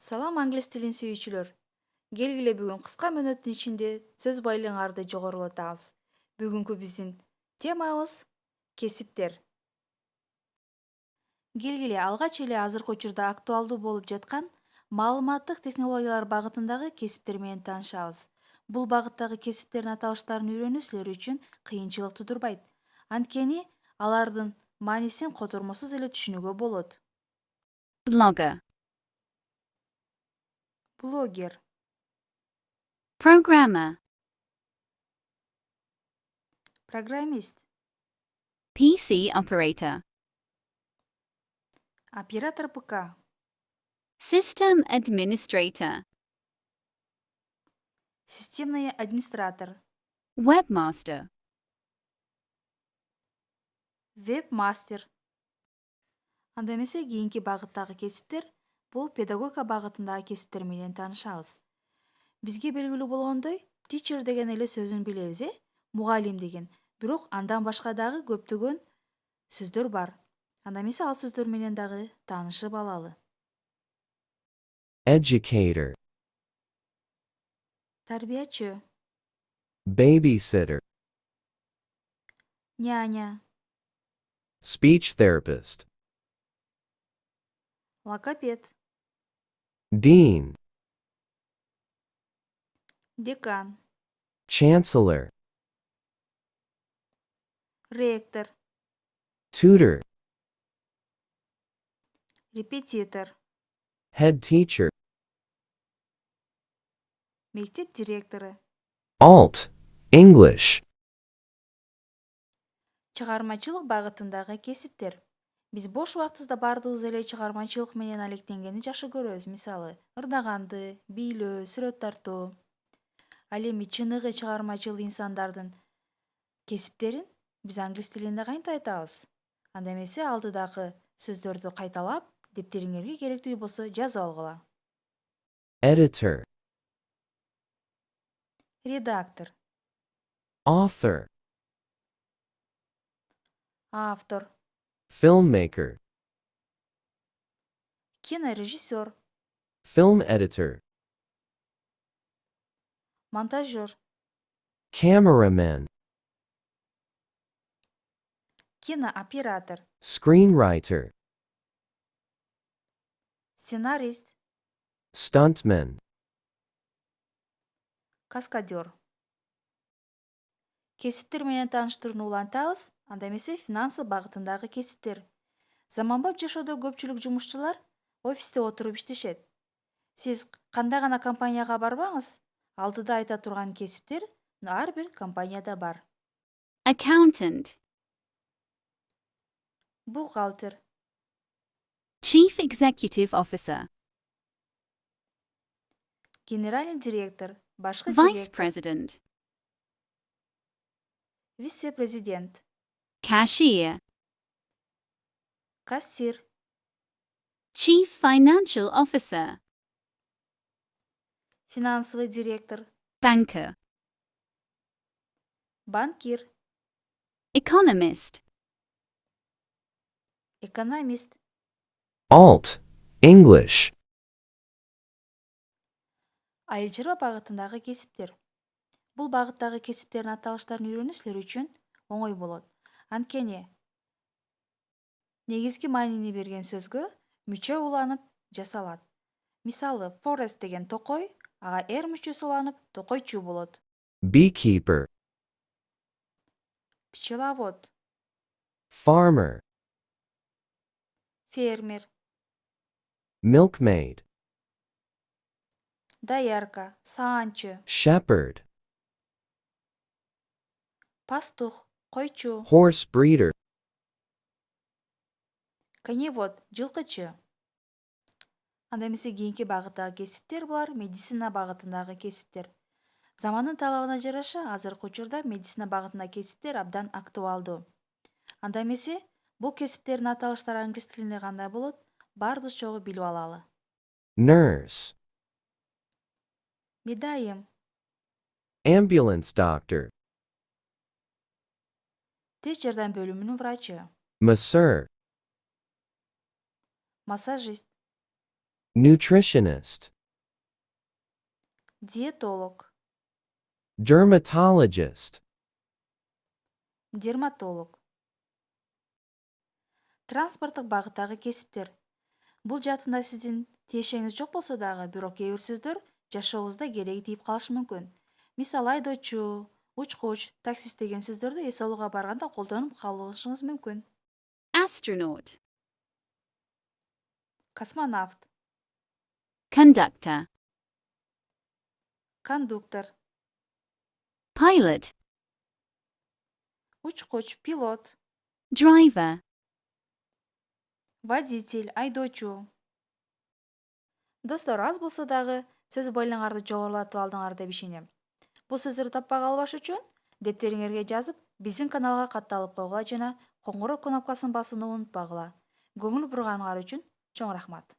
Салам англис тилин сүйүүчүлөр. Келгиле бүгүн кыска мүнөттүн ичинде сөз байлыгыңарды жогорулатабыз. Бүгүнкү биздин темабыз кесиптер. Келгиле алгач эле азыркы учурда актуалдуу болуп жаткан маалыматтык технологиялар багытындагы кесиптер менен таанышабыз. Бул багыттагы кесиптердин аталыштарын үйрөнүү силер үчүн кыйынчылык тудурбайт. Анткени алардын маанисин котормосуз эле түшүнүүгө болот. Blogger, Блогер, programmer, программист, PC operator, оператор ПК, system administrator, системный администратор, webmaster, веб-мастер. Анда эмесе кийинки багыттагы кесиптер бул педагогика багытындагы кесиптер менен таанышабыз. Бизге белгилүү болгондой, teacher деген эле сөзүн билебиз, мугалим деген. Бирок андан башка дагы көптөгөн сөздөр бар. Анда эмесе ал сөздөр менен дагы таанышып алалы. Educator, Тарбиячы, babysitter, няня, speech therapist, логопед, dean, декан, chancellor, ректор, tutor, репетитор, head teacher, мектеп директору, Alt.English, чыгармачылык багытындагы кесиптер. Биз бош убактыбызда баардыгыбыз эле чыгармачылык менен алектенгенди жакшы көрөбүз. Мисалы, ырдаганды, бийлөө, сүрөт тартуу. Ал эми чыныгы чыгармачыл инсандардын кесиптерин биз англис тилинде кантип айтабыз? Анда эмесе алдыдагы сөздөрдү кайталап, дептериңерге керектүү болсо жазып алгыла. editor, Редактор, author, автор, filmmaker, кинорежиссер, film editor, монтажер, cameraman, кинооператор, screenwriter, сценарист, stuntman, каскадер. Кесиптер менен тааныштырууну улантабыз, анда эмесе финансы багытындагы кесиптер. Заманбап жашоодо көпчүлүк жумушчулар офисте отуруп иштешет. Сиз кандай гана компанияга барбаңыз, алдыда айта турган кесиптер ар бир компанияда бар. accountant, Бухгалтер, chief executive officer, генеральный директор, башкы vice директор, president, вице-президент, cashier, кассир, chief financial officer, финансовый директор, banker, банкир, economist, экономист. Alt.English, Айыл чарба багытындагы кесиптер. Бул багыттагы кесиптердин аталыштарын үйрөнүү силер үчүн оңой болот. Анткени негизги маанини берген сөзгө мүчө уланып жасалат. Мисалы, forest деген токой, ага мүчөсү уланып токойчу болот. beekeeper, Пчеловод, farmer, фермер, milkmaid, доярка, саанчы, shepherd, пастух, койчу, horse breeder, коневод, жылкычы. Анда эмесе кийинки багыттагы кесиптер булар медицина багытындагы кесиптер. Замандын талабына жараша азыркы учурда медицина багытындагы кесиптер абдан актуалдуу. Анда эмесе бул кесиптердин аталыштары англис тилинде кандай болот? Баардыгыбыз чогуу билип алалы. nurse, Медайым, ambulance doctor, тез жардам бөлүмүнүн врачы, masseur, массажист, nutritionist, диетолог, dermatologist, дерматолог. Транспорттук багыттагы кесиптер. Бул жаатында сиздин тиешеңиз жок болсо дагы, бирок кээ бир сөздөр жашообузда кереги тийип калышы мүмкүн. Мисалы айдоочу, учкуч, таксист деген сөздөрдү эс алууга барганда колдонуп калышыңыз мүмкүн. astronaut, Космонавт, conductor, кондуктор, pilot, учкуч, пилот, driver, водитель, айдоочу. Достор, аз болсо дагы сөз байлыгыңарды жогорулатып алдыңар деп ишенем. Бул сөздөрдү таппай калбаш үчүн дептериңерге жазып, биздин каналга катталып койгула жана коңгуроо кнопкасын басууну унутпагыла. Көңүл бурганыңар үчүн чоң рахмат.